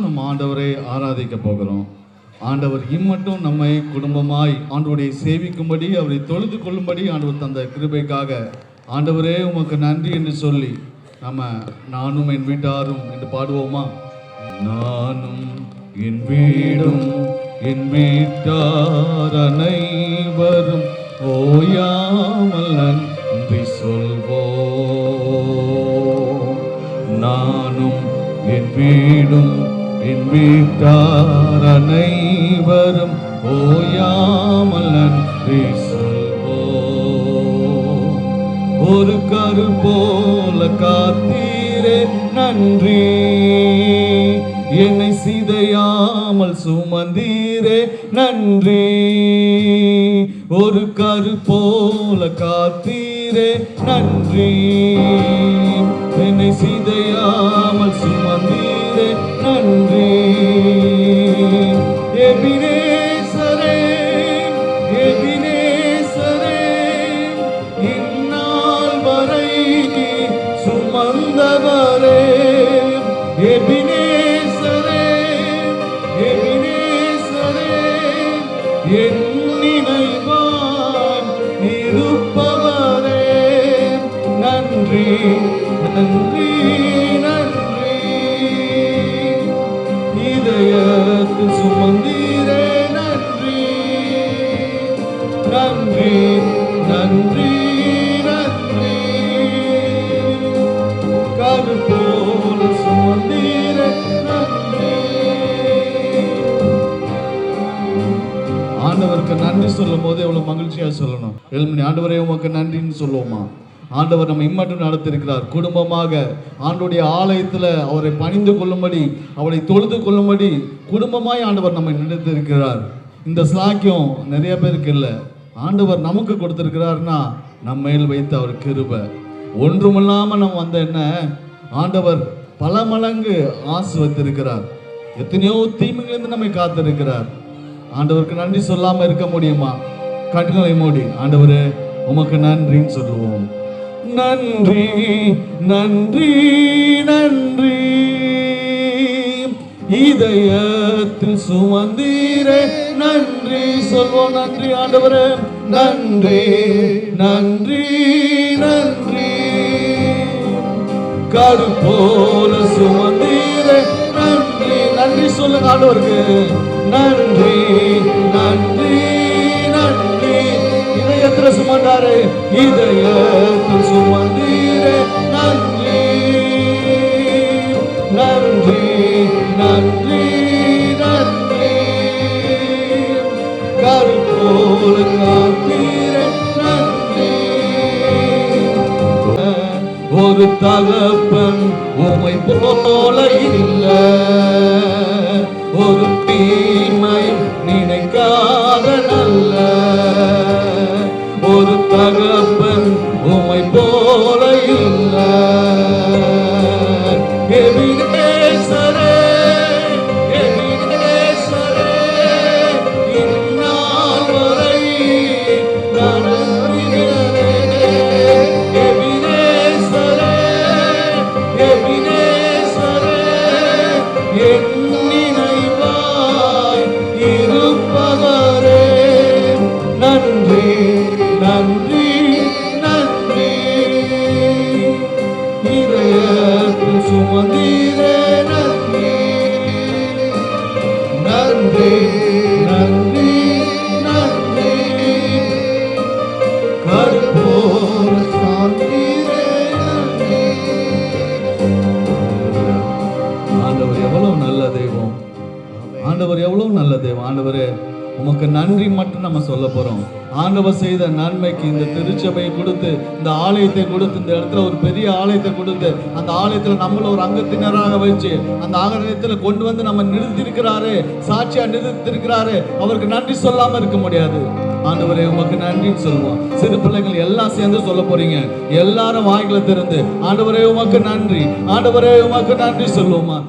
நம்ம ஆண்டவரை ஆராதிக்க போகிறோம். ஆண்டவர் இம்மட்டும் நம்மை குடும்பமாய் ஆண்டவரை சேவிக்கும்படி, அவரை தொழுது கொள்ளும்படி ஆண்டவர் தந்த கிருபைக்காக ஆண்டவரே உமக்கு நன்றி என்று சொல்லி நம்ம நானும் என் வீட்டாரும் என்று பாடுவோமா? நானும் என் வீடும் என் வீட்டார் அனைவரும் ஓயாமல் நன்றி சொல்வோம். நானும் என் வீடும் என் வீட்டார் அனைவரும் ஓயாமல் நன்றி சொல்வோம். ஒரு கரு போல காத்தீரே நன்றி, என்னை சிதையாமல் சுமந்தீரே நன்றி. ஒரு கரு போல காத்தீரே நன்றி, என்னை சிதையாமல் சுமந்தீரே நன்றி. எபினேசரே எபினேசரே, இந்நாள் வரை சுமந்தவரே. எபினேசரே எபினேசரே, என் நினைவாய் இருப்பவரே நன்றி நன்றி நன்றி. இதயத்தில் சுமந்தீரே நன்றி நன்றி நன்றி நன்றி. கரு போல சுமந்தீரே நன்றி. ஆண்டவருக்கு நன்றி சொல்லும் போது எவ்வளவு மகிழ்ச்சியா சொல்லணும். எழுமணி ஆண்டவரே உமக்கு நன்றின்னு சொல்லுவோமா? ஆண்டவர் நம்ம இம்மட்டும் நடத்திருக்கிறார். குடும்பமாக ஆண்டவருடைய ஆலயத்தில் அவரை பணிந்து கொள்ளும்படி, அவரை தொழுது கொள்ளும்படி குடும்பமாய் ஆண்டவர் நம்மை நினைத்திருக்கிறார். இந்த ஸ்லாக்கியம் நிறைய பேருக்கு இல்லை. ஆண்டவர் நமக்கு கொடுத்திருக்கிறார்னா நம்ம மேல் வைத்து அவர் கிருபை. ஒன்றுமில்லாமல் நம்ம வந்த என்ன, ஆண்டவர் பல மடங்கு ஆசீர்வதித்திருக்கிறார். எத்தனையோ தீமைகளிலிருந்து நம்மை காத்திருக்கிறார். ஆண்டவருக்கு நன்றி சொல்லாம இருக்க முடியுமா? கண்களை மூடி ஆண்டவரே உமக்கு நன்றின்னு சொல்லுவோம். நன்றி நன்றி நன்றி. இதயத்தில் சுமந்தீரே நன்றி சொல்வோம். நன்றி ஆண்டவரே நன்றி நன்றி நன்றி. கரு போல சுமந்தீரே நன்றி. நன்றி சொல்லுங்க ஆண்டவருக்கு. நன்றி நன்றி நன்றி. இதயத்தில் சுமந்தாரே, இதயத்தில் சுமந்தீரே நன்றி நன்றி நன்றி நன்றி. கரு போல காத்தீரே நன்றி. ஒரு தகப்பன் உம்மை போல இல்லை, ஒரு தீமை நினைக்காத நல்ல ஒரு தகப்பன் உம்மை போல இல்லை. எபினேசரே எபினேசரே, இந்நாள் வரை நடத்தினரே. எபினேசரே எபினேசரே, என் நினைவாய் இருப்பவரே நன்றி நன்றி நன்றி. இதயத்தில் சுமந்தீரே நன்றி நன்றி நன்றி நன்றி. கரு போல சாந்தீரே நன்றி. ஆண்டவர் எவ்வளவு நல்ல தெய்வம். ஆண்டவர் எவ்வளவு நல்ல தெய்வம். ஆண்டவரே உமக்கு நன்றி மட்டும் நம்ம சொல்ல போறோம். ஆண்டவர் செய்த நன்மைக்கு இந்த திருச்சபையை கொடுத்து, இந்த ஆலயத்தை கொடுத்து, இந்த இடத்துல ஒரு பெரிய ஆலயத்தை கொடுத்து, அந்த ஆலயத்துல நம்மள ஒரு அங்கத்தினராக வச்சு அந்த ஆலயத்துல கொண்டு வந்து நம்ம நிறுத்திருக்கிறாரு, சாட்சியா நிறுத்திருக்கிறாரு. அவருக்கு நன்றி சொல்லாம இருக்க முடியாது. ஆண்டவரே உமக்கு நன்றின்னு சொல்லுவோம். சிறு பிள்ளைகள் எல்லாம் சேர்ந்து சொல்ல போறீங்க. எல்லாரும் வாய்களை திறந்து ஆண்டவரே உமக்கு நன்றி, ஆண்டவரே உமக்கு நன்றி சொல்லுவோமா?